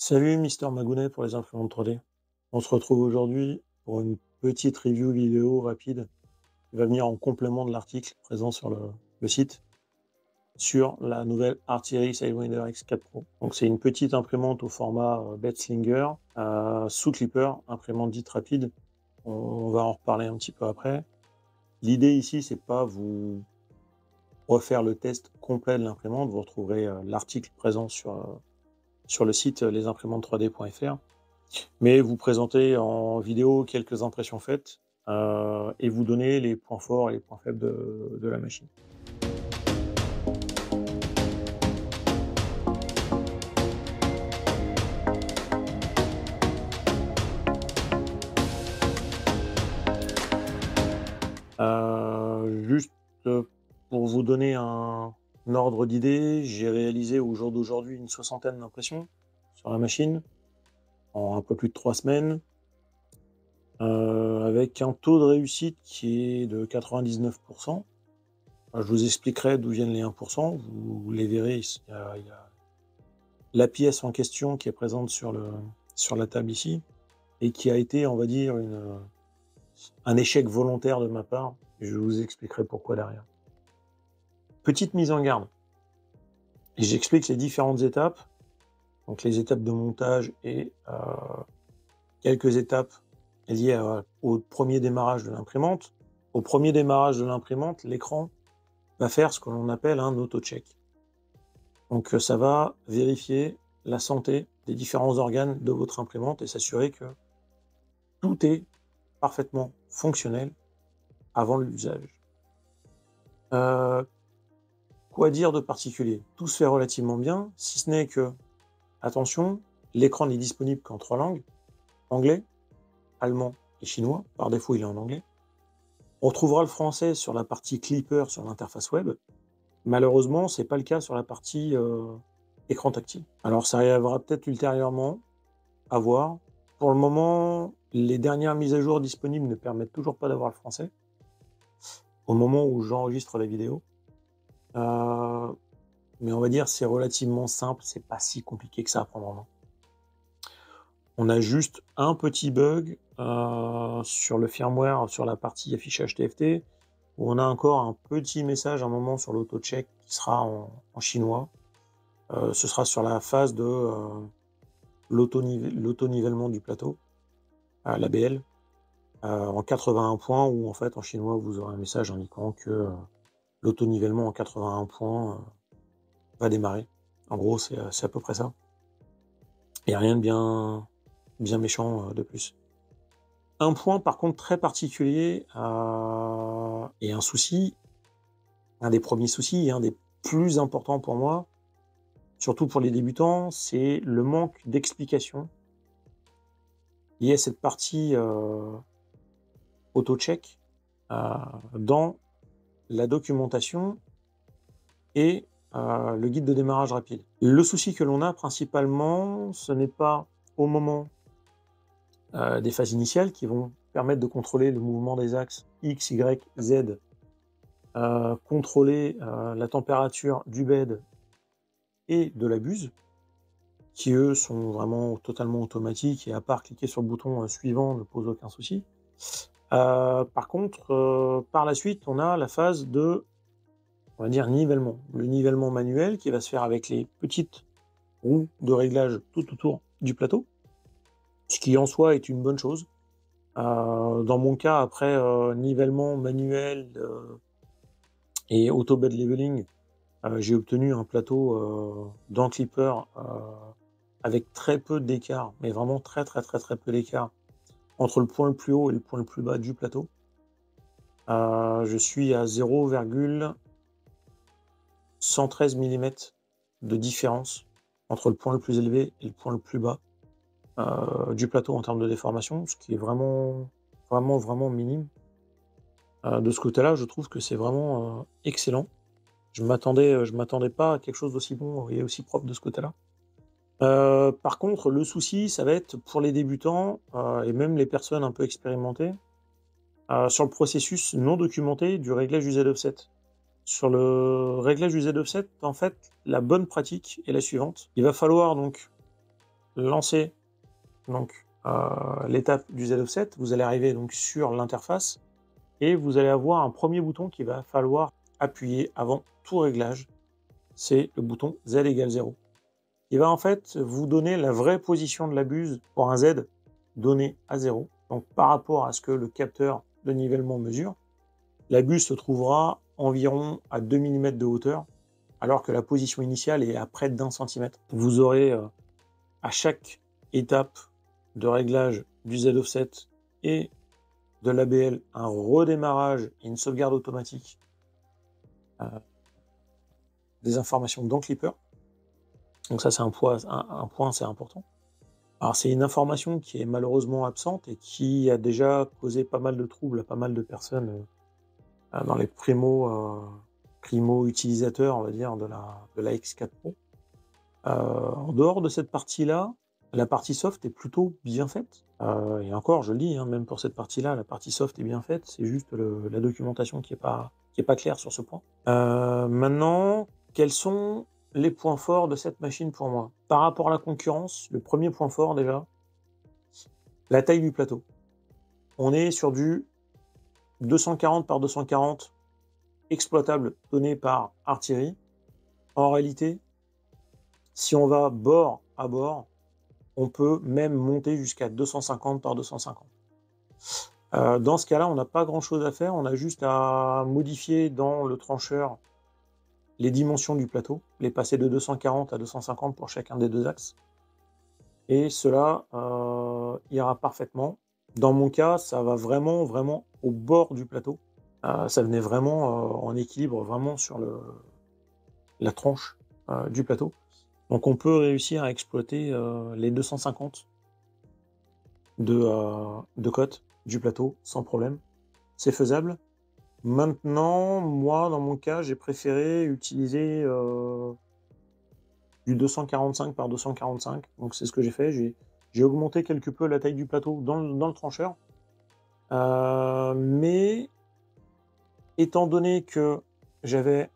Salut Mister Magounet pour les imprimantes 3D. On se retrouve aujourd'hui pour une petite review vidéo rapide qui va venir en complément de l'article présent sur le site sur la nouvelle Artillery Sidewinder X4 Pro. Donc c'est une petite imprimante au format Bed-Slinger sous clipper, imprimante dite rapide. On va en reparler un petit peu après. L'idée ici, c'est pas vous refaire le test complet de l'imprimante. Vous retrouverez l'article présent sur le site lesimprimantes3d.fr. Mais vous présentez en vidéo quelques impressions faites et vous donnez les points forts et les points faibles de la machine. Juste pour vous donner un ordre d'idée, j'ai réalisé au jour d'aujourd'hui une soixantaine d'impressions sur la machine en un peu plus de 3 semaines. Avec un taux de réussite qui est de 99%. Je vous expliquerai d'où viennent les 1%, vous les verrez, il y a la pièce en question qui est présente sur la table ici, et qui a été, on va dire, un échec volontaire de ma part. Je vous expliquerai pourquoi derrière. Petite mise en garde. Et j'explique les différentes étapes, donc les étapes de montage et quelques étapes liées au premier démarrage de l'imprimante. Au premier démarrage de l'imprimante, l'écran va faire ce que l'on appelle un auto-check. Donc ça va vérifier la santé des différents organes de votre imprimante et s'assurer que tout est parfaitement fonctionnel avant l'usage. Quoi dire de particulier? Tout se fait relativement bien, si ce n'est que, attention, l'écran n'est disponible qu'en 3 langues, anglais, allemand et chinois, par défaut il est en anglais. On retrouvera le français sur la partie clipper sur l'interface web. Malheureusement, c'est pas le cas sur la partie écran tactile. Alors ça arrivera peut-être ultérieurement, à voir. Pour le moment, les dernières mises à jour disponibles ne permettent toujours pas d'avoir le français, au moment où j'enregistre la vidéo. Mais on va dire c'est relativement simple, c'est pas si compliqué que ça à prendre en main. On a juste un petit bug sur le firmware, sur la partie affichage TFT, où on a encore un petit message à un moment sur l'auto-check qui sera en chinois. Ce sera sur la phase de l'auto-nivellement du plateau, l'ABL, en 81 points, où en fait en chinois vous aurez un message indiquant que l'auto-nivellement en 81 points va démarrer. En gros, c'est à peu près ça. Il n'y a rien de bien méchant de plus. Un point par contre très particulier et un souci, un des premiers soucis et un des plus importants pour moi, surtout pour les débutants, c'est le manque d'explication lié à cette partie auto-check dans la documentation et le guide de démarrage rapide. Le souci que l'on a principalement, ce n'est pas au moment des phases initiales qui vont permettre de contrôler le mouvement des axes X, Y, Z, contrôler la température du bed et de la buse, qui eux sont vraiment totalement automatiques et à part cliquer sur le bouton suivant ne pose aucun souci. Par contre, par la suite, on a la phase de, on va dire, nivellement. Le nivellement manuel qui va se faire avec les petites roues de réglage tout autour du plateau, ce qui en soi est une bonne chose. Dans mon cas, après nivellement manuel et auto bed leveling, j'ai obtenu un plateau dans Clipper avec très peu d'écart, mais vraiment très peu d'écart entre le point le plus haut et le point le plus bas du plateau. Je suis à 0,113 mm de différence entre le point le plus élevé et le point le plus bas du plateau en termes de déformation, ce qui est vraiment minime. De ce côté-là, je trouve que c'est vraiment excellent. Je m'attendais pas à quelque chose d'aussi bon et aussi propre de ce côté-là. Par contre, le souci, ça va être pour les débutants et même les personnes un peu expérimentées, sur le processus non documenté du réglage du Z-offset. Sur le réglage du Z-offset, en fait, la bonne pratique est la suivante. Il va falloir donc lancer donc l'étape du Z offset, vous allez arriver donc sur l'interface et vous allez avoir un premier bouton qu'il va falloir appuyer avant tout réglage. C'est le bouton Z égale 0. Il va en fait vous donner la vraie position de la buse pour un Z donné à 0. Donc par rapport à ce que le capteur de nivellement mesure, la buse se trouvera environ à 2 mm de hauteur, alors que la position initiale est à près d'1 cm. Vous aurez à chaque étape de réglage du Z offset et de l'ABL un redémarrage et une sauvegarde automatique des informations dans Klipper. Donc ça, c'est un point assez important. Alors c'est une information qui est malheureusement absente et qui a déjà causé pas mal de troubles à pas mal de personnes dans les primo utilisateurs, on va dire, de la X4 Pro. En dehors de cette partie-là, la partie soft est plutôt bien faite. Et encore, je le dis, hein, même pour cette partie-là, la partie soft est bien faite. C'est juste la documentation qui est pas claire sur ce point. Maintenant, quels sont les points forts de cette machine pour moi? Par rapport à la concurrence, le premier point fort déjà, la taille du plateau. On est sur du 240 par 240 exploitable donné par Artillery. En réalité, si on va bord à bord, on peut même monter jusqu'à 250 par 250. Dans ce cas-là, on n'a pas grand-chose à faire, on a juste à modifier dans le trancheur les dimensions du plateau, les passer de 240 à 250 pour chacun des deux axes. Et cela ira parfaitement. Dans mon cas, ça va vraiment au bord du plateau. Ça venait vraiment en équilibre, vraiment sur la tranche du plateau. Donc on peut réussir à exploiter les 250 de cote du plateau sans problème. C'est faisable. Maintenant, moi, dans mon cas, j'ai préféré utiliser du 245 par 245. Donc c'est ce que j'ai fait. J'ai augmenté quelque peu la taille du plateau dans le trancheur. Mais étant donné que j'avais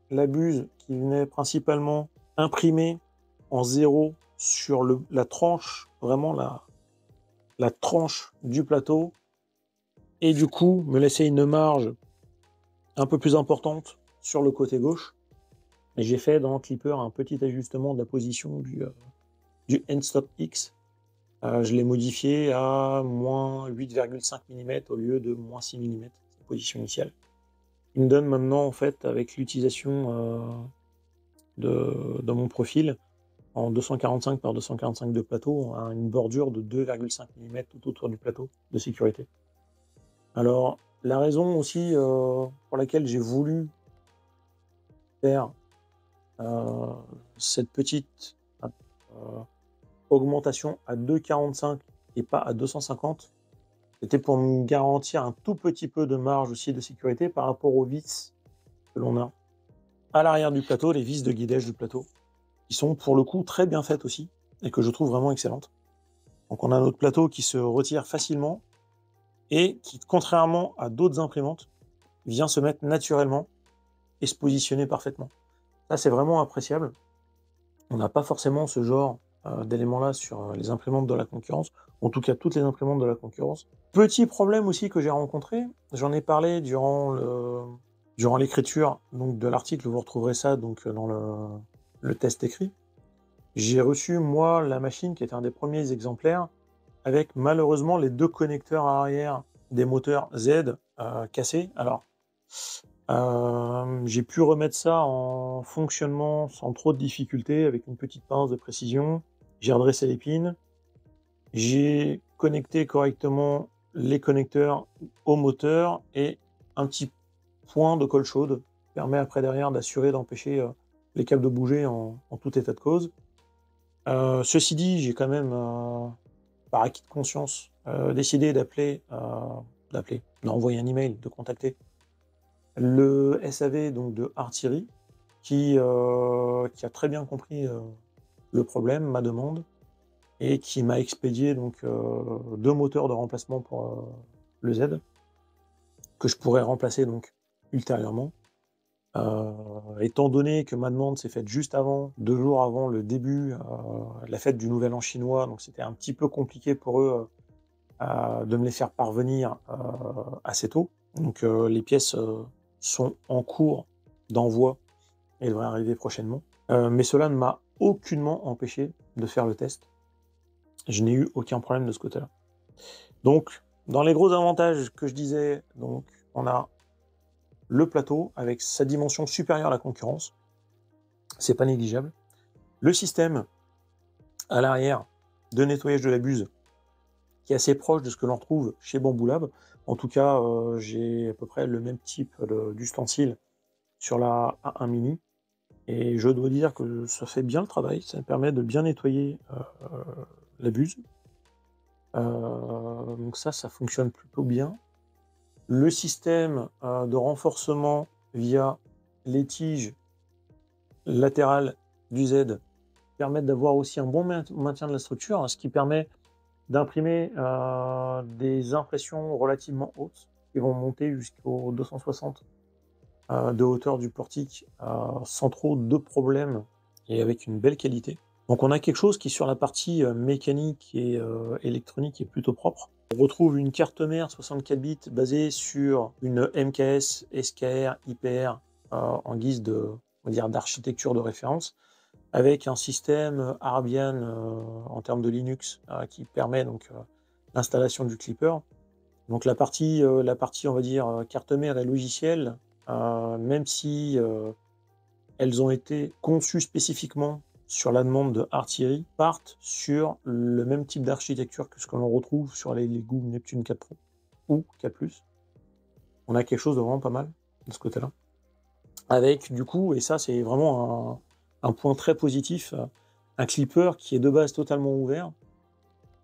la buse qui venait principalement imprimée en 0 sur la tranche, vraiment la tranche du plateau, et du coup me laisser une marge un peu plus importante sur le côté gauche. Et j'ai fait dans Klipper un petit ajustement de la position du Endstop X. Je l'ai modifié à moins 8,5 mm au lieu de moins 6 mm, position initiale. Il me donne maintenant, en fait, avec l'utilisation de mon profil, en 245 par 245 de plateau, une bordure de 2,5 mm tout autour du plateau de sécurité. Alors, la raison aussi pour laquelle j'ai voulu faire cette petite augmentation à 2,45 et pas à 250, c'était pour me garantir un tout petit peu de marge aussi de sécurité par rapport aux vis que l'on a à l'arrière du plateau, les vis de guidage du plateau, qui sont pour le coup très bien faites aussi et que je trouve vraiment excellentes. Donc on a notre plateau qui se retire facilement et qui, contrairement à d'autres imprimantes, vient se mettre naturellement et se positionner parfaitement. Ça, c'est vraiment appréciable. On n'a pas forcément ce genre d'éléments-là sur les imprimantes de la concurrence, en tout cas toutes les imprimantes de la concurrence. Petit problème aussi que j'ai rencontré, j'en ai parlé durant l'écriture donc de l'article, vous retrouverez ça donc dans le test écrit. J'ai reçu, moi, la machine qui était un des premiers exemplaires, avec malheureusement les deux connecteurs arrière des moteurs Z cassés. Alors, j'ai pu remettre ça en fonctionnement sans trop de difficultés, avec une petite pince de précision. J'ai redressé les pins. J'ai connecté correctement les connecteurs au moteur et un petit point de colle chaude permet après derrière d'assurer d'empêcher les câbles de bouger en tout état de cause. Ceci dit, j'ai quand même, par acquis de conscience, décidé d'envoyer un email, de contacter le SAV donc de Artillery, qui a très bien compris le problème, ma demande, et qui m'a expédié donc 2 moteurs de remplacement pour le Z, que je pourrais remplacer donc ultérieurement. Étant donné que ma demande s'est faite juste avant, 2 jours avant le début, de la fête du Nouvel An chinois, donc c'était un petit peu compliqué pour eux, de me les faire parvenir, assez tôt. Donc les pièces, sont en cours d'envoi et devraient arriver prochainement. Mais cela ne m'a aucunement empêché de faire le test. Je n'ai eu aucun problème de ce côté-là. Donc, dans les gros avantages que je disais, donc on a le plateau avec sa dimension supérieure à la concurrence, c'est pas négligeable. Le système à l'arrière de nettoyage de la buse, qui est assez proche de ce que l'on retrouve chez Bamboo Lab. En tout cas, j'ai à peu près le même type d'ustensile sur la A1 Mini. Et je dois dire que ça fait bien le travail, ça me permet de bien nettoyer la buse. Donc ça fonctionne plutôt bien. Le système de renforcement via les tiges latérales du Z permet d'avoir aussi un bon maintien de la structure, hein, ce qui permet d'imprimer des impressions relativement hautes qui vont monter jusqu'aux 260 de hauteur du portique sans trop de problèmes et avec une belle qualité. Donc on a quelque chose qui sur la partie mécanique et électronique est plutôt propre. On retrouve une carte mère 64 bits basée sur une MKS, SKR, IPR en guise de, on va dire, d'architecture de référence, avec un système Arbian en termes de Linux qui permet donc l'installation du clipper. Donc la partie, on va dire, carte mère et logiciel, même si elles ont été conçues spécifiquement sur la demande de Artillery, partent sur le même type d'architecture que ce que l'on retrouve sur les Lego Neptune 4 Pro ou 4+. On a quelque chose de vraiment pas mal de ce côté-là. Avec du coup, et ça c'est vraiment un point très positif, un clipper qui est de base totalement ouvert,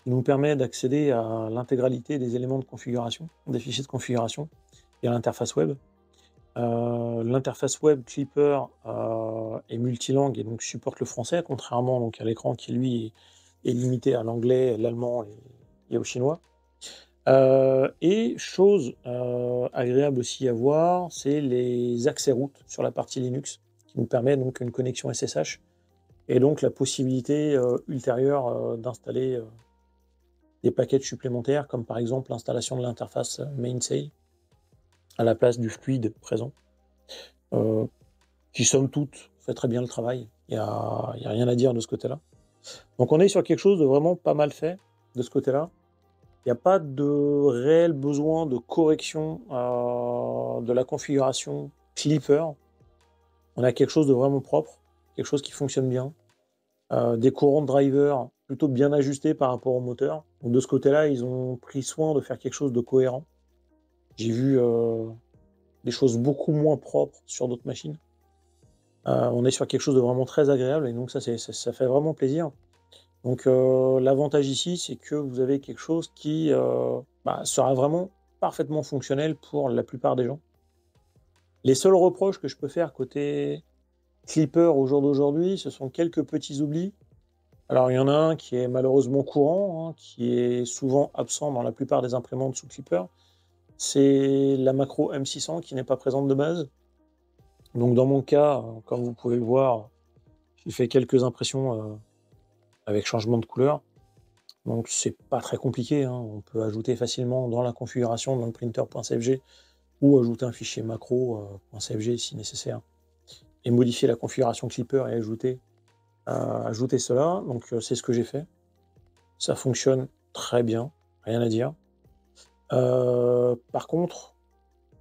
qui nous permet d'accéder à l'intégralité des éléments de configuration, des fichiers de configuration et à l'interface web. L'interface web Clipper est multilangue et donc supporte le français, contrairement donc à l'écran qui lui est limité à l'anglais, l'allemand et au chinois. Et chose agréable aussi à voir, c'est les accès routes sur la partie Linux, qui nous permet donc une connexion SSH et donc la possibilité ultérieure d'installer des packages supplémentaires, comme par exemple l'installation de l'interface Mainsail à la place du fluide présent, qui somme toute fait très bien le travail. Il y a rien à dire de ce côté-là. Donc on est sur quelque chose de vraiment pas mal fait de ce côté-là. Il n'y a pas de réel besoin de correction de la configuration Clipper. On a quelque chose de vraiment propre, quelque chose qui fonctionne bien. Des courants de driver plutôt bien ajustés par rapport au moteur. Donc de ce côté-là, ils ont pris soin de faire quelque chose de cohérent. J'ai vu des choses beaucoup moins propres sur d'autres machines. On est sur quelque chose de vraiment très agréable et donc ça fait vraiment plaisir. Donc l'avantage ici, c'est que vous avez quelque chose qui sera vraiment parfaitement fonctionnel pour la plupart des gens. Les seuls reproches que je peux faire côté Clipper au jour d'aujourd'hui, ce sont quelques petits oublis. Alors il y en a un qui est malheureusement courant, hein, qui est souvent absent dans la plupart des imprimantes sous Clipper. C'est la macro M600 qui n'est pas présente de base. Donc dans mon cas, comme vous pouvez le voir, j'ai fait quelques impressions avec changement de couleur. Donc c'est pas très compliqué, hein. On peut ajouter facilement dans la configuration dans le printer.cfg ou ajouter un fichier macro.cfg si nécessaire et modifier la configuration Clipper et ajouter cela. Donc c'est ce que j'ai fait. Ça fonctionne très bien, rien à dire. Par contre,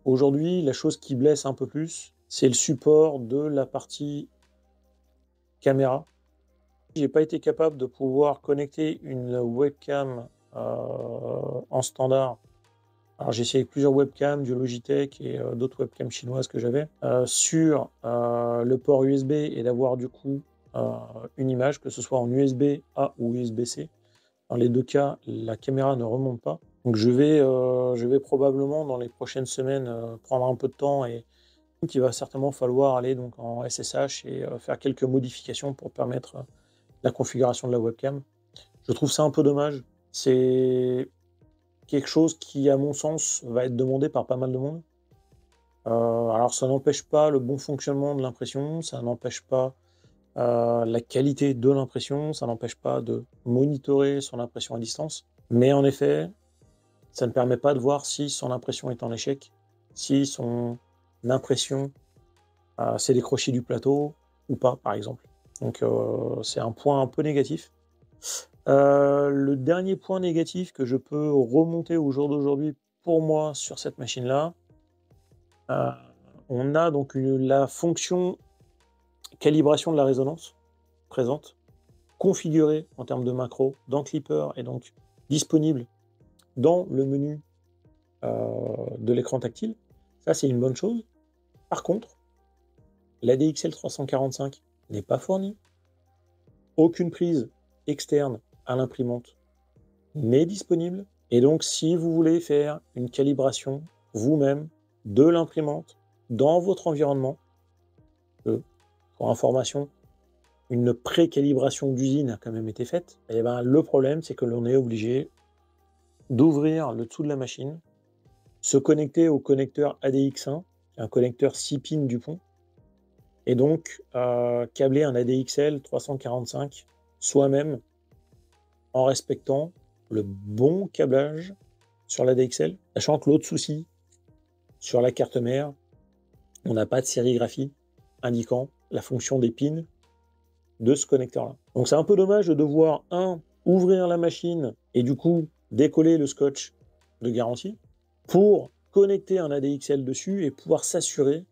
aujourd'hui, la chose qui blesse un peu plus, c'est le support de la partie caméra. J'ai pas été capable de pouvoir connecter une webcam en standard. Alors j'ai essayé plusieurs webcams du Logitech et d'autres webcams chinoises que j'avais sur le port USB et d'avoir du coup une image, que ce soit en USB A ou USB-C. Dans les deux cas, la caméra ne remonte pas. Donc je vais probablement dans les prochaines semaines prendre un peu de temps et donc il va certainement falloir aller donc en SSH et faire quelques modifications pour permettre la configuration de la webcam. Je trouve ça un peu dommage. C'est quelque chose qui, à mon sens, va être demandé par pas mal de monde. Alors ça n'empêche pas le bon fonctionnement de l'impression, ça n'empêche pas la qualité de l'impression, ça n'empêche pas de monitorer son impression à distance. Mais en effet, ça ne permet pas de voir si son impression est en échec, si son impression s'est décrochée du plateau ou pas, par exemple. Donc c'est un point un peu négatif. Le dernier point négatif que je peux remonter au jour d'aujourd'hui pour moi sur cette machine-là, on a donc la fonction calibration de la résonance présente, configurée en termes de macro dans Clipper et donc disponible dans le menu de l'écran tactile. Ça, c'est une bonne chose. Par contre, l'ADXL 345 n'est pas fournie. Aucune prise externe à l'imprimante n'est disponible. Et donc, si vous voulez faire une calibration vous-même de l'imprimante dans votre environnement, pour information, une pré-calibration d'usine a quand même été faite, et ben, le problème, c'est que l'on est obligé d'ouvrir le dessous de la machine, se connecter au connecteur ADX1, qui est un connecteur 6 pins Dupont, et donc câbler un ADXL 345 soi-même en respectant le bon câblage sur l'ADXL, sachant que l'autre souci, sur la carte mère, on n'a pas de sérigraphie indiquant la fonction des pins de ce connecteur-là. Donc c'est un peu dommage de devoir, ouvrir la machine et du coup décoller le scotch de garantie pour connecter un ADXL dessus et pouvoir s'assurer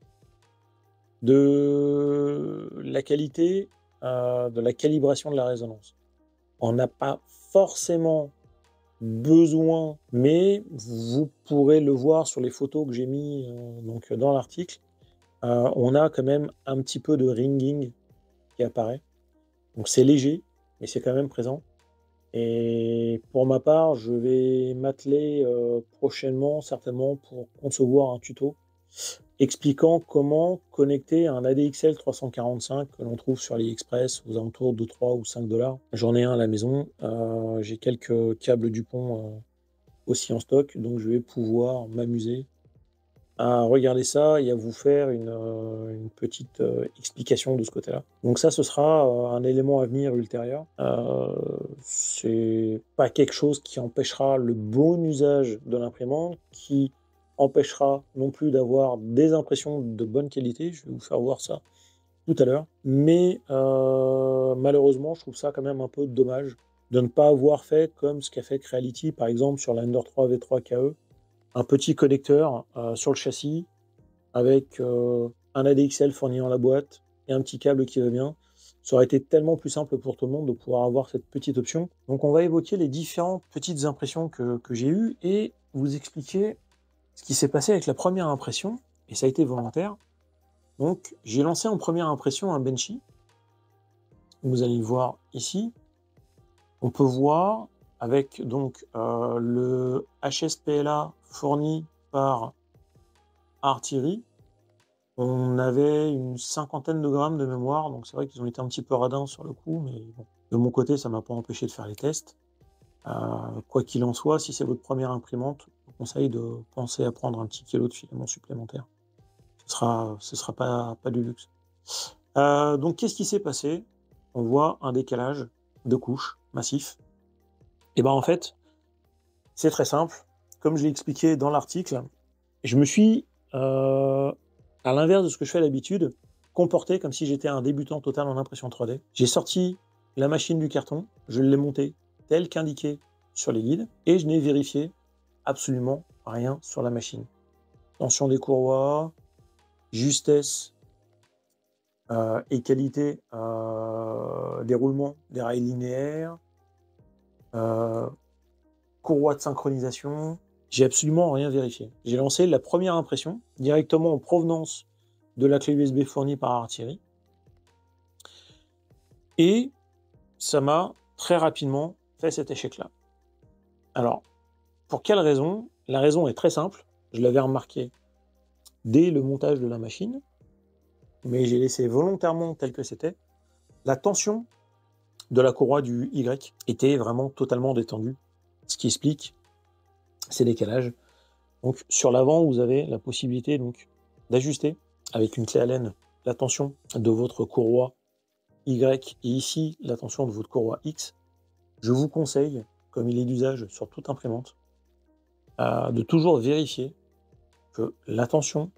de la qualité de la calibration de la résonance. On n'a pas forcément besoin, mais vous pourrez le voir sur les photos que j'ai mis donc dans l'article, on a quand même un petit peu de ringing qui apparaît. Donc c'est léger, mais c'est quand même présent. Et pour ma part, je vais m'atteler prochainement, certainement, pour concevoir un tuto expliquant comment connecter un ADXL 345 que l'on trouve sur AliExpress aux alentours de 3 ou 5 $. J'en ai un à la maison. J'ai quelques câbles Dupont aussi en stock, donc je vais pouvoir m'amuser à regarder ça et à vous faire une petite explication de ce côté-là. Donc ça, ce sera un élément à venir ultérieur. C'est pas quelque chose qui empêchera le bon usage de l'imprimante, qui empêchera non plus d'avoir des impressions de bonne qualité. Je vais vous faire voir ça tout à l'heure. Mais malheureusement, je trouve ça quand même un peu dommage de ne pas avoir fait comme ce qu'a fait Creality, par exemple, sur l'Ender 3 V3 KE, un petit connecteur sur le châssis avec un ADXL fourni dans la boîte et un petit câble qui va bien. Ça aurait été tellement plus simple pour tout le monde de pouvoir avoir cette petite option. Donc on va évoquer les différentes petites impressions que j'ai eues et vous expliquer ce qui s'est passé avec la première impression, et ça a été volontaire. Donc j'ai lancé en première impression un Benchy. Vous allez le voir ici. On peut voir avec donc le HSPLA fourni par Artillery, on avait une 50aine de grammes de mémoire, donc c'est vrai qu'ils ont été un petit peu radins sur le coup, mais bon, de mon côté, ça ne m'a pas empêché de faire les tests. Quoi qu'il en soit, si c'est votre première imprimante, je vous conseille de penser à prendre un petit kilo de filament supplémentaire. Ce sera pas du luxe. Donc qu'est-ce qui s'est passé? On voit un décalage de couches massif. Et ben en fait, c'est très simple. Comme je l'ai expliqué dans l'article, je me suis, à l'inverse de ce que je fais d'habitude, comporté comme si j'étais un débutant total en impression 3D. J'ai sorti la machine du carton, je l'ai montée tel qu'indiqué sur les guides, et je n'ai vérifié absolument rien sur la machine. Tension des courroies, justesse et qualité des roulements des rails linéaires, courroie de synchronisation, j'ai absolument rien vérifié. J'ai lancé la première impression directement en provenance de la clé USB fournie par Artillery. Et ça m'a très rapidement fait cet échec-là. Alors, pour quelle raison? La raison est très simple. Je l'avais remarqué dès le montage de la machine, mais j'ai laissé volontairement tel que c'était. La tension de la courroie du Y était vraiment totalement détendue, ce qui explique ces décalages. Donc sur l'avant, vous avez la possibilité donc d'ajuster avec une clé Allen la tension de votre courroie Y et ici la tension de votre courroie X, je vous conseille, comme il est d'usage sur toute imprimante, de toujours vérifier que la tension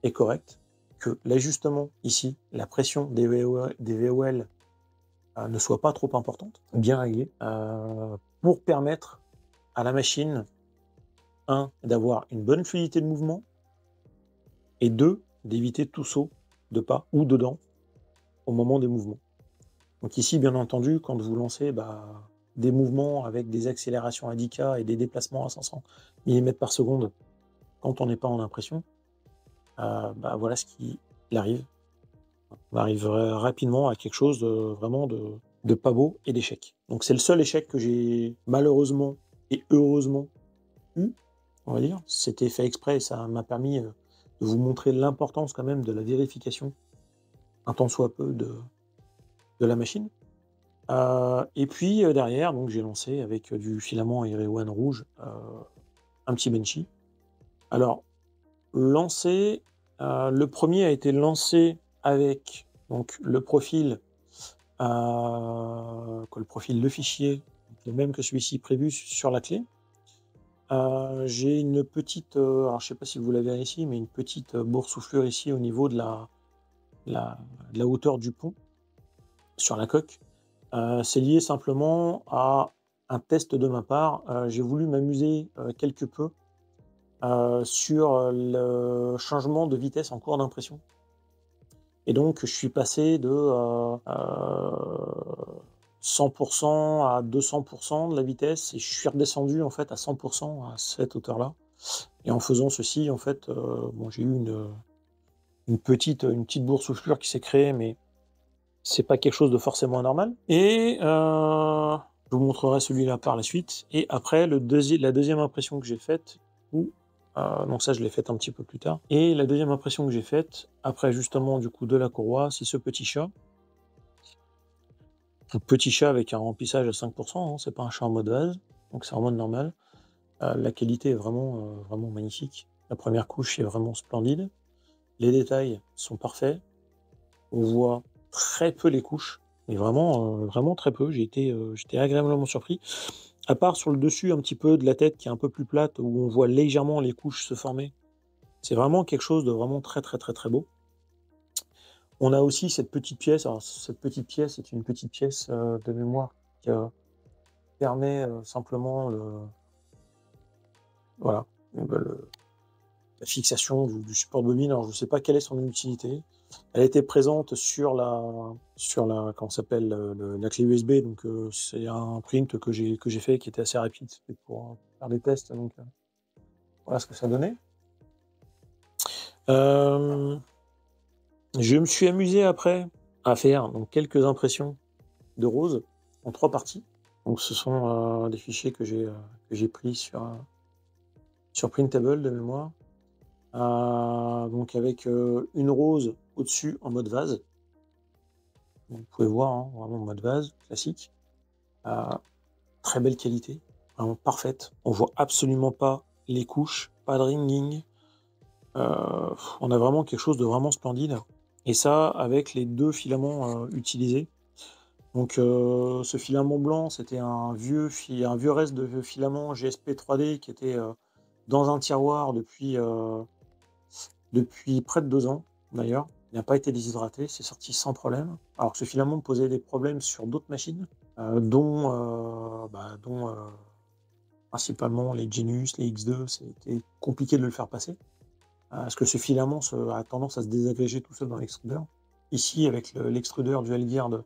est correcte, que l'ajustement ici, la pression des VOL ne soit pas trop importante, bien réglée, pour permettre à la machine, 1, d'avoir une bonne fluidité de mouvement, et 2, d'éviter tout saut de pas ou dedans au moment des mouvements. Donc ici, bien entendu, quand vous lancez des mouvements avec des accélérations à 10K et des déplacements à 500 mm par seconde, quand on n'est pas en impression, voilà ce qui arrive. On arrive rapidement à quelque chose vraiment de pas beau et d'échec. Donc c'est le seul échec que j'ai malheureusement et heureusement eu, on va dire. C'était fait exprès et ça m'a permis de vous montrer l'importance quand même de la vérification, un tant soit peu, de la machine. Et puis derrière, donc j'ai lancé avec du filament Air-One rouge, un petit Benchy. Alors, le premier a été lancé avec donc le profil de fichier, le même que celui-ci prévu sur la clé. J'ai une petite, alors je sais pas si vous l'avez ici, mais une petite boursouflure ici au niveau de la hauteur du pont sur la coque. C'est lié simplement à un test de ma part. J'ai voulu m'amuser quelque peu sur le changement de vitesse en cours d'impression. Et donc, je suis passé de 100% à 200% de la vitesse et je suis redescendu en fait à 100% à cette hauteur-là. Et en faisant ceci, en fait, j'ai eu une petite boursouflure qui s'est créée, mais c'est pas quelque chose de forcément anormal. Et je vous montrerai celui-là par la suite. Et après, la deuxième impression que j'ai faite, donc ça, je l'ai faite un petit peu plus tard. Et la deuxième impression que j'ai faite, après justement du coup de la courroie, c'est ce petit chat. Un petit chat avec un remplissage à 5%, c'est pas un chat en mode vase, donc c'est en mode normal. La qualité est vraiment, vraiment magnifique. La première couche est vraiment splendide. Les détails sont parfaits. On voit très peu les couches, mais vraiment, vraiment très peu. J'étais agréablement surpris. À part sur le dessus un petit peu de la tête qui est un peu plus plate, où on voit légèrement les couches se former. C'est vraiment quelque chose de vraiment très, très, très, très beau. On a aussi cette petite pièce. Alors, cette petite pièce est une petite pièce de mémoire qui permet simplement voilà, la fixation du support de bobine. Alors, je ne sais pas quelle est son utilité. Elle était présente sur comment s'appelle, la clé USB. Donc, c'est un print que j'ai fait qui était assez rapide. C'était pour faire des tests. Donc, voilà ce que ça donnait. Je me suis amusé après à faire donc quelques impressions de rose en 3 parties. Donc ce sont des fichiers que j'ai pris sur Printable de mémoire. Donc avec une rose au-dessus en mode vase. Donc, vous pouvez voir, vraiment en mode vase, classique. Très belle qualité, vraiment parfaite. On voit absolument pas les couches, pas de ringing. On a vraiment quelque chose de vraiment splendide. Et ça, avec les 2 filaments utilisés. Donc, ce filament blanc, c'était un vieux reste de filament GSP 3D qui était dans un tiroir depuis près de 2 ans, d'ailleurs. Il n'a pas été déshydraté, c'est sorti sans problème. Alors que ce filament posait des problèmes sur d'autres machines, dont principalement les Genius, les X2, c'était compliqué de le faire passer. Parce que ce filament a tendance à se désagréger tout seul dans l'extrudeur. Ici, avec l'extrudeur Dual Gear de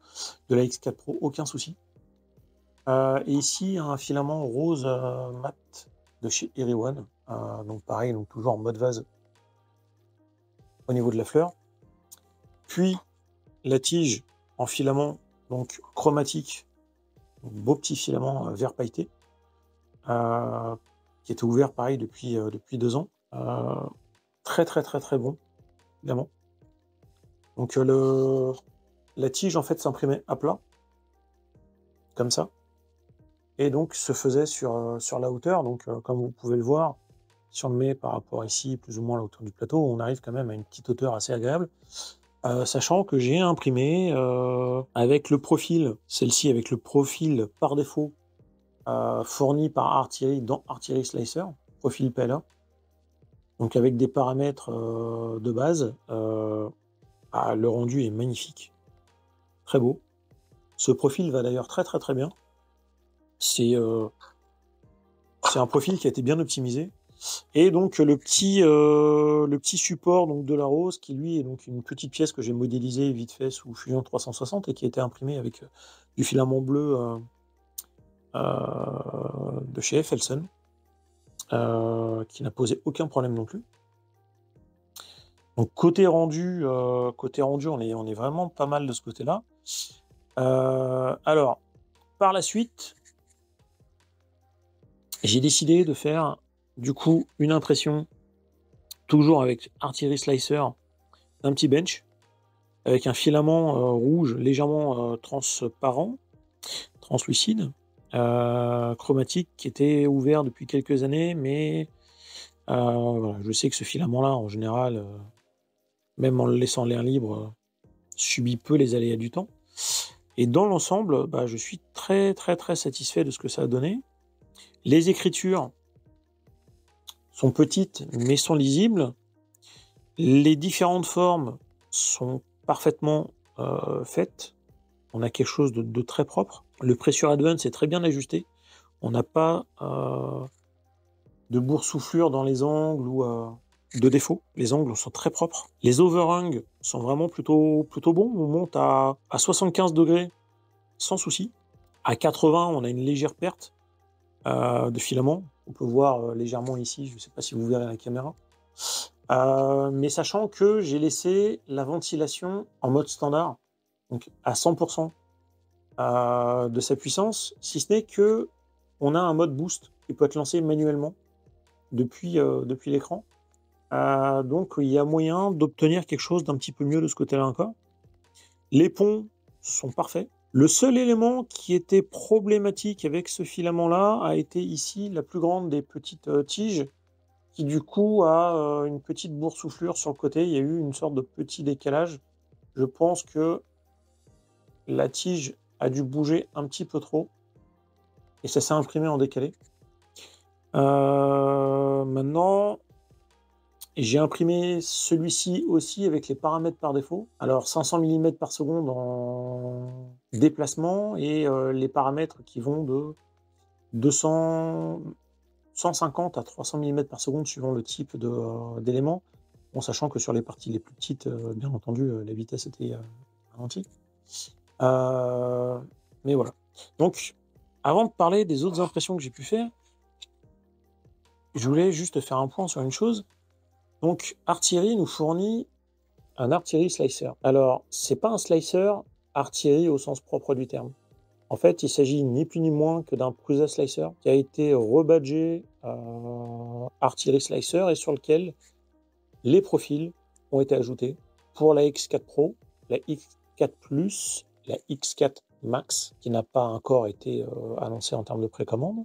la X4 Pro, aucun souci. Et ici, un filament rose mat de chez Air-One. Donc pareil, donc toujours en mode vase au niveau de la fleur. Puis la tige en filament donc chromatique, donc beau petit filament vert pailleté, qui était ouvert pareil depuis 2 ans. Très très très très bon, évidemment. Donc la tige en fait s'imprimait à plat, comme ça, et donc se faisait sur la hauteur. Donc comme vous pouvez le voir, Si on le met par rapport ici, plus ou moins à la hauteur du plateau, on arrive quand même à une petite hauteur assez agréable. Sachant que j'ai imprimé avec le profil, celle-ci avec le profil par défaut fourni par Artillery dans Artillery Slicer, profil PLA. Donc avec des paramètres de base, le rendu est magnifique, très beau. Ce profil va d'ailleurs très très très bien. C'est un profil qui a été bien optimisé. Et donc le petit support donc, de la rose, qui lui est donc une petite pièce que j'ai modélisée vite fait sous Fusion 360 et qui a été imprimée avec du filament bleu de chez Felsen, qui n'a posé aucun problème non plus. Donc côté rendu, on est vraiment pas mal de ce côté-là. Alors, par la suite, j'ai décidé de faire du coup une impression toujours avec Artillery Slicer d'un petit bench avec un filament rouge légèrement transparent, translucide, chromatique, qui était ouvert depuis quelques années, mais voilà, je sais que ce filament-là, en général, même en le laissant l'air libre, subit peu les aléas du temps. Et dans l'ensemble, je suis très très très satisfait de ce que ça a donné. Les écritures sont petites mais sont lisibles. Les différentes formes sont parfaitement faites. On a quelque chose de très propre. Le Pressure Advance est très bien ajusté. On n'a pas de boursouflure dans les angles ou de défaut. Les angles sont très propres. Les overhangs sont vraiment plutôt bons. On monte à 75 degrés sans souci. À 80, on a une légère perte de filament. On peut voir légèrement ici, je ne sais pas si vous verrez la caméra. Mais sachant que j'ai laissé la ventilation en mode standard, donc à 100% de sa puissance, si ce n'est que on a un mode boost qui peut être lancé manuellement depuis l'écran. Donc il y a moyen d'obtenir quelque chose d'un petit peu mieux de ce côté-là encore. Les ponts sont parfaits. Le seul élément qui était problématique avec ce filament-là a été ici la plus grande des petites tiges, qui du coup a une petite boursouflure sur le côté. Il y a eu une sorte de petit décalage. Je pense que la tige a dû bouger un petit peu trop et ça s'est imprimé en décalé. Maintenant, j'ai imprimé celui-ci aussi avec les paramètres par défaut. Alors 500 mm par seconde en déplacement et les paramètres qui vont de 150 à 300 mm par seconde suivant le type d'élément. Bon, sachant que sur les parties les plus petites, bien entendu, la vitesse était ralentie. Mais voilà. Donc, avant de parler des autres impressions que j'ai pu faire, je voulais juste faire un point sur une chose. Donc, Artillery nous fournit un Artillery Slicer. Alors, c'est pas un slicer Artillery au sens propre du terme. En fait, il s'agit ni plus ni moins que d'un Prusa Slicer qui a été rebadgé Artillery Slicer et sur lequel les profils ont été ajoutés pour la X4 Pro, la X4 Plus, la X4 Max, qui n'a pas encore été annoncé en termes de précommande,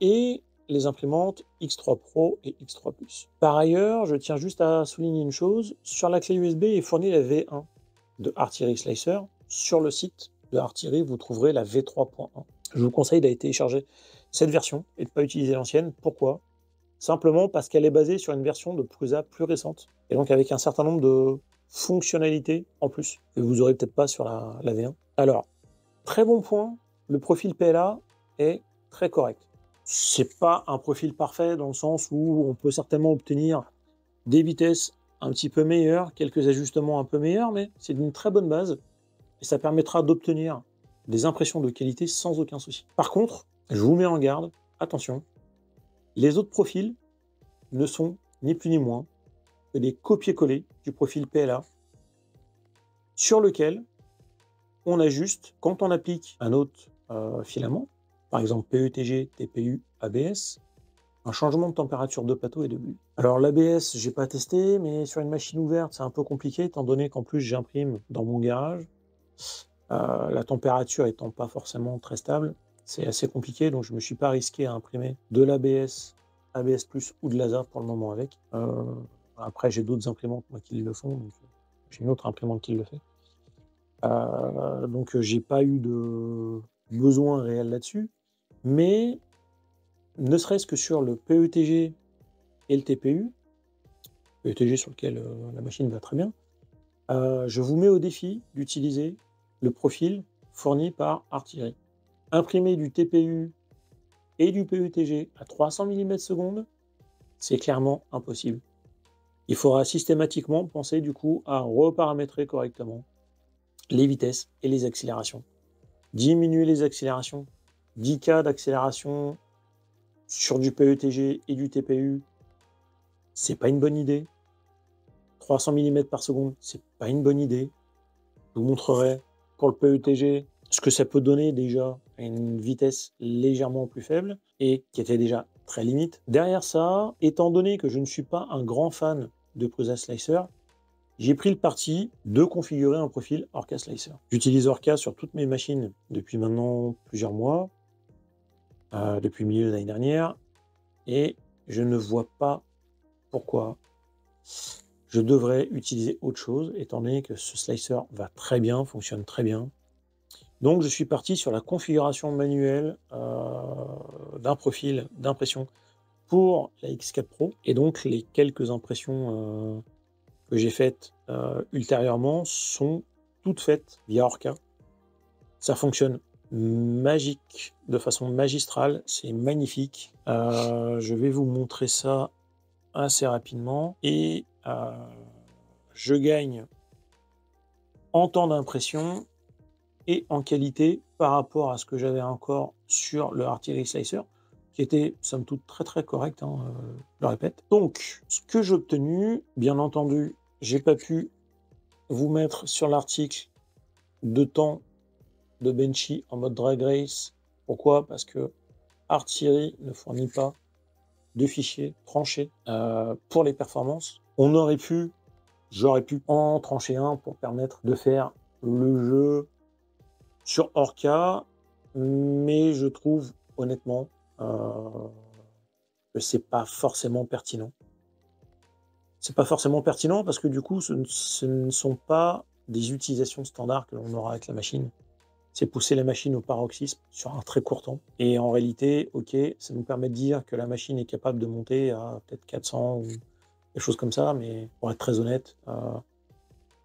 et les imprimantes X3 Pro et X3 Plus. Par ailleurs, je tiens juste à souligner une chose, sur la clé USB est fournie la V1 de Artillery Slicer. Sur le site de Artillery, vous trouverez la V3.1. Je vous conseille d'aller télécharger cette version et de ne pas utiliser l'ancienne. Pourquoi ? Simplement parce qu'elle est basée sur une version de Prusa plus récente, et donc avec un certain nombre de fonctionnalités en plus, que vous n'aurez peut-être pas sur la V1. Alors, très bon point, le profil PLA est très correct. C'est pas un profil parfait dans le sens où on peut certainement obtenir des vitesses un petit peu meilleures, quelques ajustements un peu meilleurs, mais c'est d'une très bonne base, et ça permettra d'obtenir des impressions de qualité sans aucun souci. Par contre, je vous mets en garde, attention, les autres profils ne sont ni plus ni moins que des copier-coller du profil PLA sur lequel on ajuste, quand on applique un autre filament, par exemple PETG, TPU, ABS, un changement de température de plateau et de bulle. Alors l'ABS, j'ai pas testé, mais sur une machine ouverte, c'est un peu compliqué, étant donné qu'en plus j'imprime dans mon garage, la température étant pas forcément très stable. c'est assez compliqué, donc je me suis pas risqué à imprimer de l'ABS, ABS+ ou de l'ASA pour le moment avec. Après j'ai d'autres imprimantes moi qui le font, donc j'ai une autre imprimante qui le fait. Donc j'ai pas eu de besoin réel là-dessus, mais ne serait-ce que sur le PETG et le TPU, PETG sur lequel, la machine va très bien, je vous mets au défi d'utiliser le profil fourni par Artillery. Imprimer du TPU et du PETG à 300 mm/s, c'est clairement impossible. Il faudra systématiquement penser du coup à reparamétrer correctement les vitesses et les accélérations. Diminuer les accélérations, 10K d'accélération sur du PETG et du TPU, c'est pas une bonne idée. 300 mm/s, c'est pas une bonne idée. Je vous montrerai pour le PETG ce que ça peut donner déjà à une vitesse légèrement plus faible et qui était déjà très limite. Derrière ça, étant donné que je ne suis pas un grand fan de Prusa Slicer, j'ai pris le parti de configurer un profil Orca Slicer. J'utilise Orca sur toutes mes machines depuis maintenant plusieurs mois, depuis le milieu de l'année dernière, et je ne vois pas pourquoi je devrais utiliser autre chose, étant donné que ce slicer va très bien, fonctionne très bien. Donc je suis parti sur la configuration manuelle d'un profil d'impression pour la X4 Pro, et donc les quelques impressions que j'ai faites ultérieurement sont toutes faites via Orca. Ça fonctionne magique, de façon magistrale, c'est magnifique. Je vais vous montrer ça assez rapidement, et je gagne en temps d'impression et en qualité par rapport à ce que j'avais encore sur le Artillery Slicer, qui était somme toute très très correct, hein, je le répète. Donc, ce que j'ai obtenu, bien entendu, j'ai pas pu vous mettre sur l'article de temps de Benchy en mode drag race. Pourquoi? Parce que Artillery ne fournit pas de fichiers tranchés pour les performances. J'aurais pu en trancher un pour permettre de faire le jeu sur Orca, mais je trouve honnêtement que c'est pas forcément pertinent. C'est pas forcément pertinent parce que du coup, ce ne sont pas des utilisations standards que l'on aura avec la machine. C'est pousser la machine au paroxysme sur un très court temps. Et en réalité, ok, ça nous permet de dire que la machine est capable de monter à peut-être 400 ou des choses comme ça, mais pour être très honnête,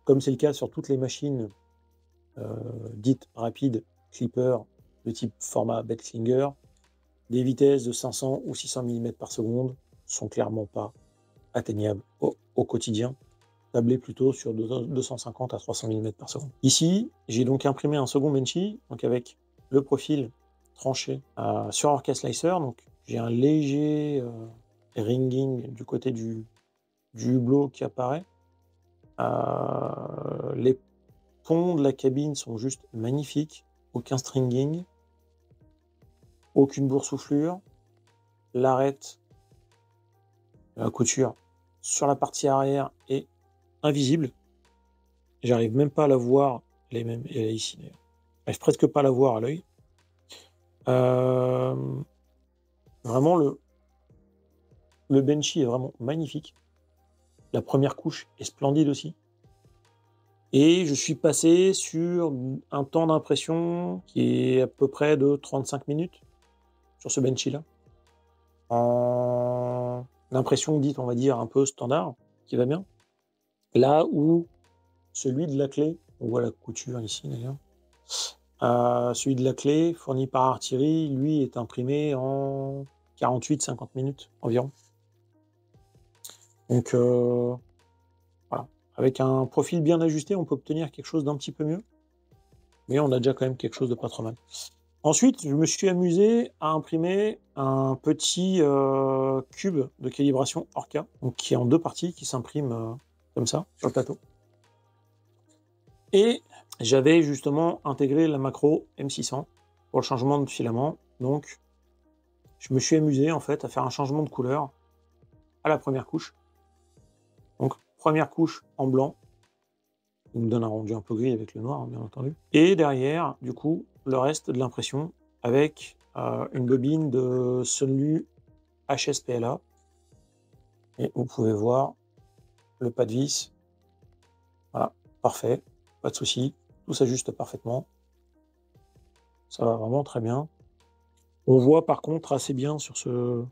comme c'est le cas sur toutes les machines dites rapides, Clipper, de type format Becklinger, des vitesses de 500 ou 600 mm/s sont clairement pas atteignables au quotidien. Tablé plutôt sur 250 à 300 mm/s. Ici, j'ai donc imprimé un second Benchy, donc avec le profil tranché sur Orca Slicer. Donc j'ai un léger ringing du côté du hublot qui apparaît. Les ponts de la cabine sont juste magnifiques, aucun stringing, aucune boursouflure, l'arête, la couture sur la partie arrière est invisible. J'arrive même pas à la voir, elle est ici d'ailleurs. J'arrive presque pas à la voir à l'œil. Vraiment, le Benchy est vraiment magnifique. La première couche est splendide aussi. Et je suis passé sur un temps d'impression qui est à peu près de 35 minutes sur ce Benchy-là. En impression dite, on va dire, un peu standard, qui va bien. Là où celui de la clé, on voit la couture ici d'ailleurs, celui de la clé, fourni par Artillery, lui, est imprimé en 48-50 minutes environ. Donc, voilà. Avec un profil bien ajusté, on peut obtenir quelque chose d'un petit peu mieux. Mais on a déjà quand même quelque chose de pas trop mal. Ensuite, je me suis amusé à imprimer un petit cube de calibration Orca, donc qui est en deux parties, qui s'imprime comme ça, sur le plateau. Et j'avais justement intégré la macro M600 pour le changement de filament. Donc, je me suis amusé en fait à faire un changement de couleur à la première couche. Donc, première couche en blanc, qui me donne un rendu un peu gris avec le noir, hein, bien entendu. Et derrière, du coup, le reste de l'impression avec une bobine de Sunlu HSPLA. Et vous pouvez voir le pas de vis. Voilà, parfait, pas de souci, tout s'ajuste parfaitement. Ça va vraiment très bien. On voit par contre assez bien sur ce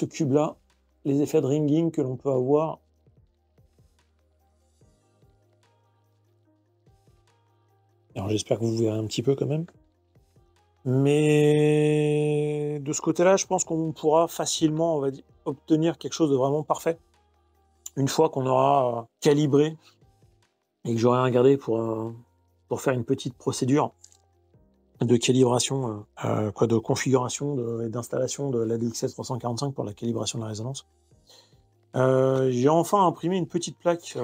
cube-là les effets de ringing que l'on peut avoir. Alors j'espère que vous verrez un petit peu quand même. Mais de ce côté-là, je pense qu'on pourra facilement, on va dire, obtenir quelque chose de vraiment parfait. Une fois qu'on aura calibré et que j'aurai regardé pour faire une petite procédure de calibration, de configuration et d'installation de la DXS 345 pour la calibration de la résonance. J'ai enfin imprimé une petite plaque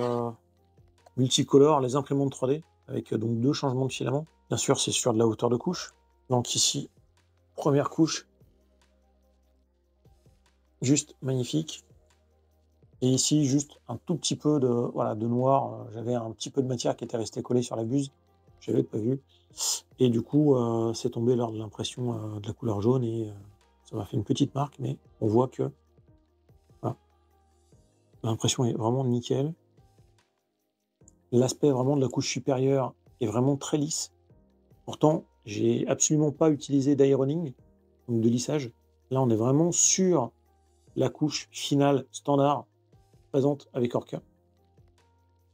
multicolore, les imprimantes 3D, avec donc 2 changements de filament. Bien sûr, c'est sur de la hauteur de couche. Donc ici, première couche, juste magnifique. Et ici, juste un tout petit peu de noir. J'avais un petit peu de matière qui était restée collée sur la buse. Je n'avais pas vu. Et du coup, c'est tombé lors de l'impression de la couleur jaune et ça m'a fait une petite marque, mais on voit que voilà, l'impression est vraiment nickel. L'aspect vraiment de la couche supérieure est vraiment très lisse. Pourtant, j'ai absolument pas utilisé d'ironing, donc de lissage. Là, on est vraiment sur la couche finale standard présente avec Orca.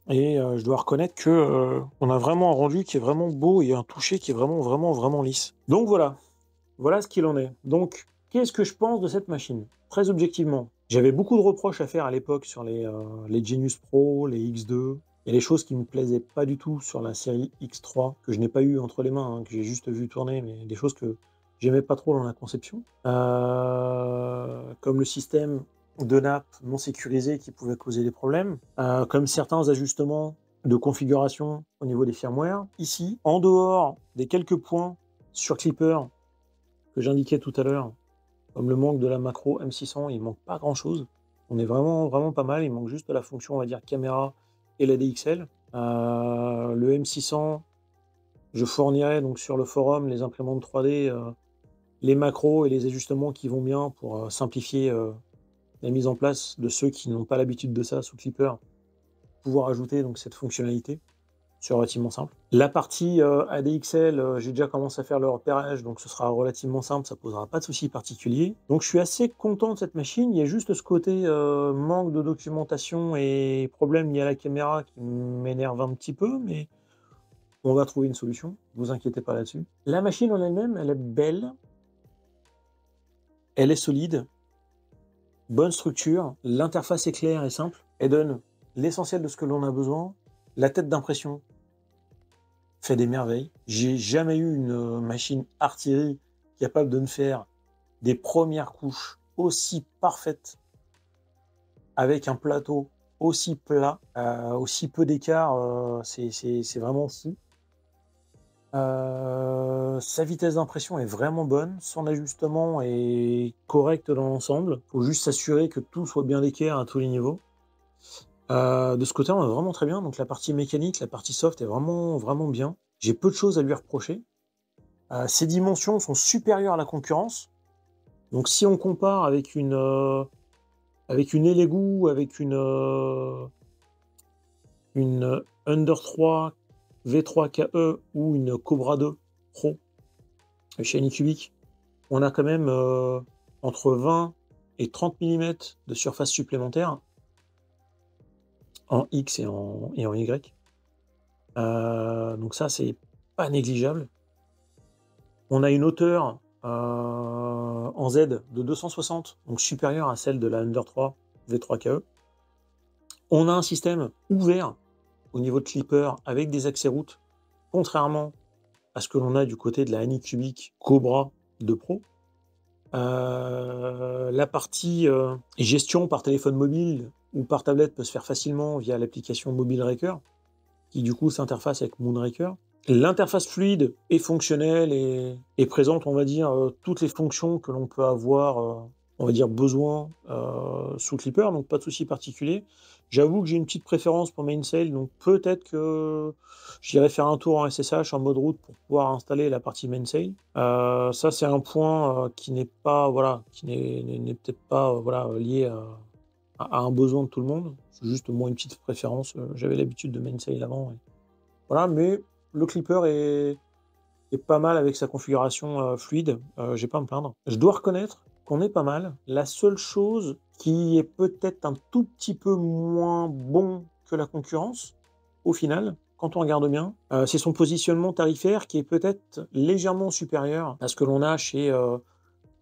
Et je dois reconnaître que on a vraiment un rendu qui est vraiment beau et un toucher qui est vraiment lisse. Donc voilà, voilà ce qu'il en est. Donc, qu'est-ce que je pense de cette machine? Très objectivement, j'avais beaucoup de reproches à faire à l'époque sur les Genius Pro, les X2. Il y a des choses qui me plaisaient pas du tout sur la série X3, que je n'ai pas eu entre les mains, hein, que j'ai juste vu tourner, mais des choses que j'aimais pas trop dans la conception. Comme le système de nappe non sécurisé qui pouvait causer des problèmes, comme certains ajustements de configuration au niveau des firmware. Ici, en dehors des quelques points sur Clipper que j'indiquais tout à l'heure, comme le manque de la macro M600, il manque pas grand-chose. On est vraiment pas mal, il manque juste la fonction, on va dire, caméra et la DXL. Le M600, je fournirai donc sur le forum les imprimantes 3D, les macros et les ajustements qui vont bien pour simplifier la mise en place de ceux qui n'ont pas l'habitude de ça sous Clipper, pouvoir ajouter donc cette fonctionnalité. C'est relativement simple. La partie ADXL, j'ai déjà commencé à faire le repérage, donc ce sera relativement simple, ça posera pas de soucis particuliers. Donc je suis assez content de cette machine. Il y a juste ce côté manque de documentation et problème lié à la caméra qui m'énerve un petit peu, mais on va trouver une solution. Ne vous inquiétez pas là-dessus. La machine en elle-même, elle est belle, elle est solide, bonne structure, l'interface est claire et simple, elle donne l'essentiel de ce que l'on a besoin. La tête d'impression fait des merveilles. J'ai jamais eu une machine artillerie capable de me faire des premières couches aussi parfaites avec un plateau aussi plat, aussi peu d'écart, c'est vraiment fou. Sa vitesse d'impression est vraiment bonne, son ajustement est correct dans l'ensemble. Il faut juste s'assurer que tout soit bien d'équerre à tous les niveaux. De ce côté, on est vraiment très bien. Donc la partie mécanique, la partie soft est vraiment bien. J'ai peu de choses à lui reprocher. Ses dimensions sont supérieures à la concurrence. Donc si on compare avec une Elegoo, avec une Under 3 V3 KE ou une Cobra 2 Pro chez Anycubic, on a quand même entre 20 et 30 mm de surface supplémentaire en X et en Y. Donc ça, c'est pas négligeable. On a une hauteur en Z de 260, donc supérieure à celle de la Under 3 V3 KE. On a un système ouvert au niveau de Clipper avec des accès routes, contrairement à ce que l'on a du côté de la Anycubic Cobra 2 Pro. La partie gestion par téléphone mobile ou par tablette peut se faire facilement via l'application Mobile Raker, qui du coup s'interface avec Moonraker. L'interface fluide est fonctionnelle et présente, on va dire, toutes les fonctions que l'on peut avoir on va dire, besoin sous Clipper, donc pas de souci particulier. J'avoue que j'ai une petite préférence pour Mainsail, donc peut-être que j'irai faire un tour en SSH en mode route pour pouvoir installer la partie Mainsail. Ça, c'est un point qui n'est pas, voilà, qui n'est peut-être pas voilà, lié à un besoin de tout le monde. C'est juste moi une petite préférence. J'avais l'habitude de Mainsail avant. Voilà, mais le Clipper est pas mal avec sa configuration fluide. J'ai pas à me plaindre. Je dois reconnaître qu'on est pas mal. La seule chose qui est peut-être un tout petit peu moins bon que la concurrence, au final, quand on regarde bien, c'est son positionnement tarifaire qui est peut-être légèrement supérieur à ce que l'on a chez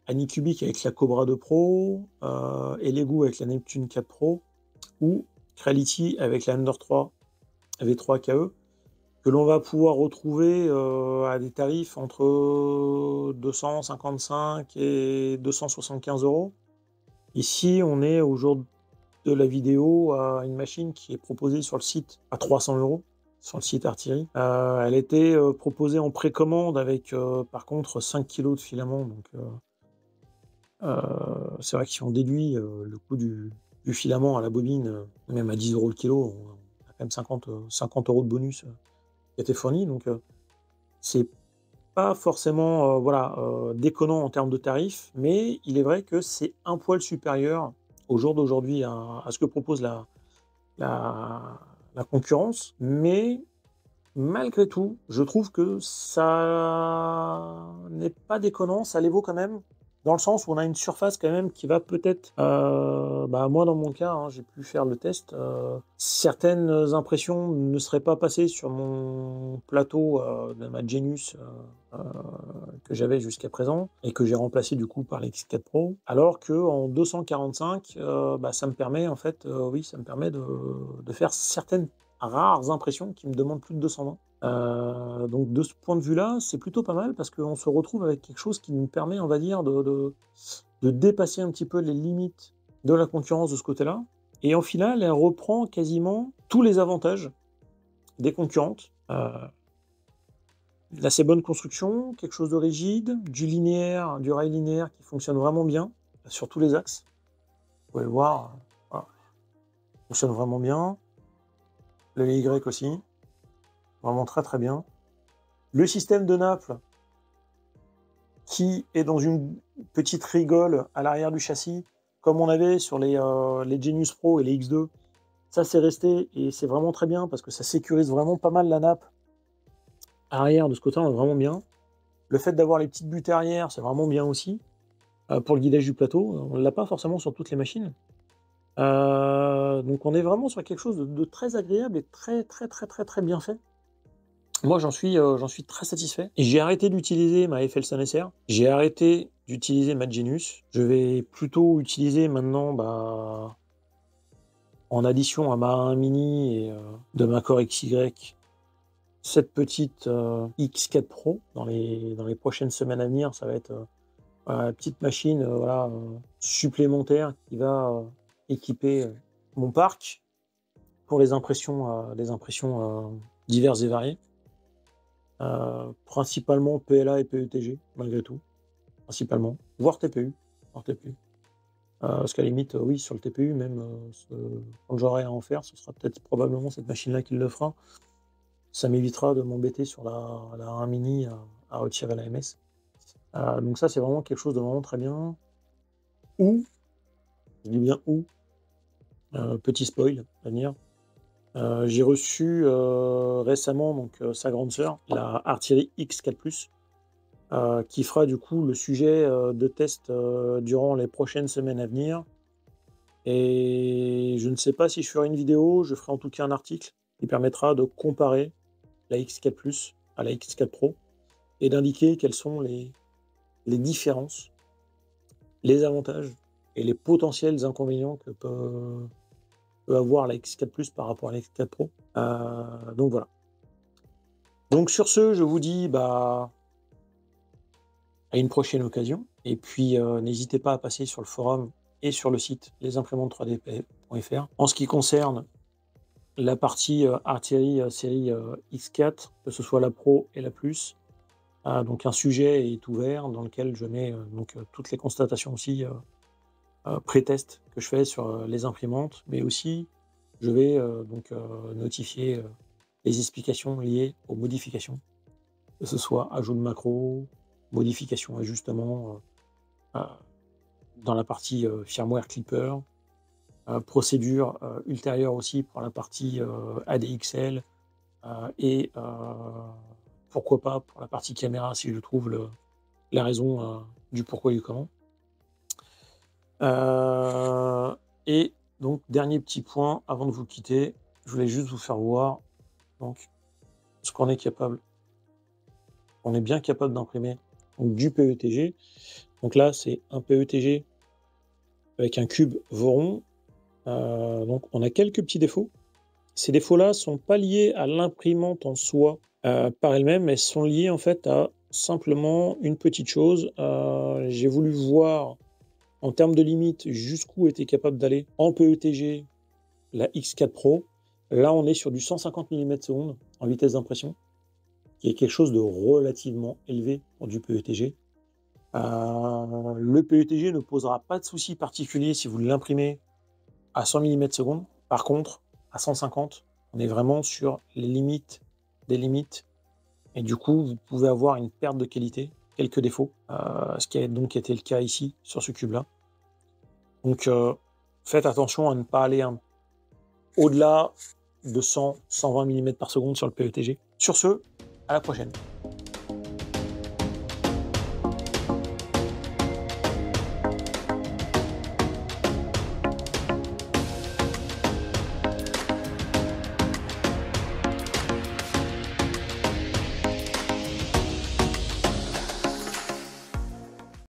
Anycubic avec la Cobra 2 Pro, Elegoo avec la Neptune 4 Pro, ou Creality avec la Ender 3 V3 KE, que l'on va pouvoir retrouver à des tarifs entre 255 et 275 €. Ici, on est au jour de la vidéo à une machine qui est proposée sur le site à 300 €, sur le site Artillerie. Elle était proposée en précommande avec, par contre, 5 kilos de filament. Donc, c'est vrai que si on déduit le coût du filament à la bobine, même à 10 € le kilo, on a quand même 50 € de bonus qui a été fourni. Donc, c'est pas forcément voilà, déconnant en termes de tarifs, mais il est vrai que c'est un poil supérieur au jour d'aujourd'hui à ce que propose la, la concurrence. Mais malgré tout, je trouve que ça n'est pas déconnant, ça les vaut quand même, dans le sens où on a une surface quand même qui va peut-être, bah, moi dans mon cas, hein, j'ai pu faire le test, certaines impressions ne seraient pas passées sur mon plateau de ma Genius que j'avais jusqu'à présent et que j'ai remplacé du coup par l'X4 Pro, alors qu'en 245, bah, ça me permet en fait, oui, ça me permet de faire certaines rares impressions qui me demandent plus de 220. Donc de ce point de vue-là, c'est plutôt pas mal parce qu'on se retrouve avec quelque chose qui nous permet, on va dire, de dépasser un petit peu les limites de la concurrence de ce côté-là. Et en final, elle reprend quasiment tous les avantages des concurrentes. L'assez bonne construction, quelque chose de rigide, du linéaire, du rail linéaire qui fonctionne vraiment bien sur tous les axes. Vous pouvez le voir, voilà, fonctionne vraiment bien. Le Y aussi, vraiment très très bien. Le système de nappe qui est dans une petite rigole à l'arrière du châssis, comme on avait sur les Genius Pro et les X2. Ça, c'est resté et c'est vraiment très bien parce que ça sécurise vraiment pas mal la nappe arrière de ce côté, on est vraiment bien. Le fait d'avoir les petites buttes arrière, c'est vraiment bien aussi pour le guidage du plateau. On ne l'a pas forcément sur toutes les machines. Donc on est vraiment sur quelque chose de très agréable et très très très très très bien fait. Moi, j'en suis très satisfait. Et j'ai arrêté d'utiliser ma FL100 SR. J'ai arrêté d'utiliser ma Genius. Je vais plutôt utiliser maintenant, bah, en addition à ma 1 Mini et de ma Core XY, cette petite X4 Pro dans les prochaines semaines à venir. Ça va être voilà, une petite machine voilà, supplémentaire qui va équiper mon parc pour les impressions diverses et variées. Principalement PLA et PETG, malgré tout. Principalement. Voire TPU. Voire TPU. Parce qu'à la limite, oui, sur le TPU, même quand j'aurai à en faire, ce sera peut-être probablement cette machine-là qui le fera. Ça m'évitera de m'embêter sur la 1 Mini à retirer la MS. Donc ça, c'est vraiment quelque chose de vraiment très bien. Ou, je dis bien ou, petit spoil à venir, j'ai reçu récemment donc, sa grande sœur, la Artillerie X4+, qui fera du coup le sujet de test durant les prochaines semaines à venir. Et je ne sais pas si je ferai une vidéo, je ferai en tout cas un article qui permettra de comparer la X4+ à la X4 Pro et d'indiquer quelles sont les différences, les avantages et les potentiels inconvénients que peut avoir la X4+ par rapport à la X4 Pro. Donc voilà. Donc sur ce, je vous dis bah, à une prochaine occasion. Et puis n'hésitez pas à passer sur le forum et sur le site lesimprimantes3d.fr. En ce qui concerne la partie artillerie série X4, que ce soit la Pro et la Plus, donc un sujet est ouvert dans lequel je mets toutes les constatations aussi pré-test que je fais sur les imprimantes, mais aussi je vais notifier les explications liées aux modifications, que ce soit ajout de macro, modification, ajustement dans la partie firmware Clipper, procédure ultérieure aussi pour la partie ADXL et pourquoi pas pour la partie caméra si je trouve la raison du pourquoi et du comment. Et donc, dernier petit point avant de vous quitter, je voulais juste vous faire voir donc, ce qu'on est capable. On est bien capable d'imprimer du PETG. Donc là, c'est un PETG avec un cube Voron. Donc, on a quelques petits défauts. Ces défauts-là ne sont pas liés à l'imprimante en soi par elle-même, mais sont liés en fait à simplement une petite chose. J'ai voulu voir en termes de limite jusqu'où était capable d'aller en PETG la X4 Pro. Là, on est sur du 150 mm/s en vitesse d'impression, qui est quelque chose de relativement élevé pour du PETG. Le PETG ne posera pas de souci particulier si vous l'imprimez à 100 mm/s. Par contre, à 150, on est vraiment sur les limites des limites. Et du coup, vous pouvez avoir une perte de qualité, quelques défauts, ce qui a donc été le cas ici, sur ce cube-là. Donc, faites attention à ne pas aller au-delà de 100-120 mm/s sur le PETG. Sur ce, à la prochaine.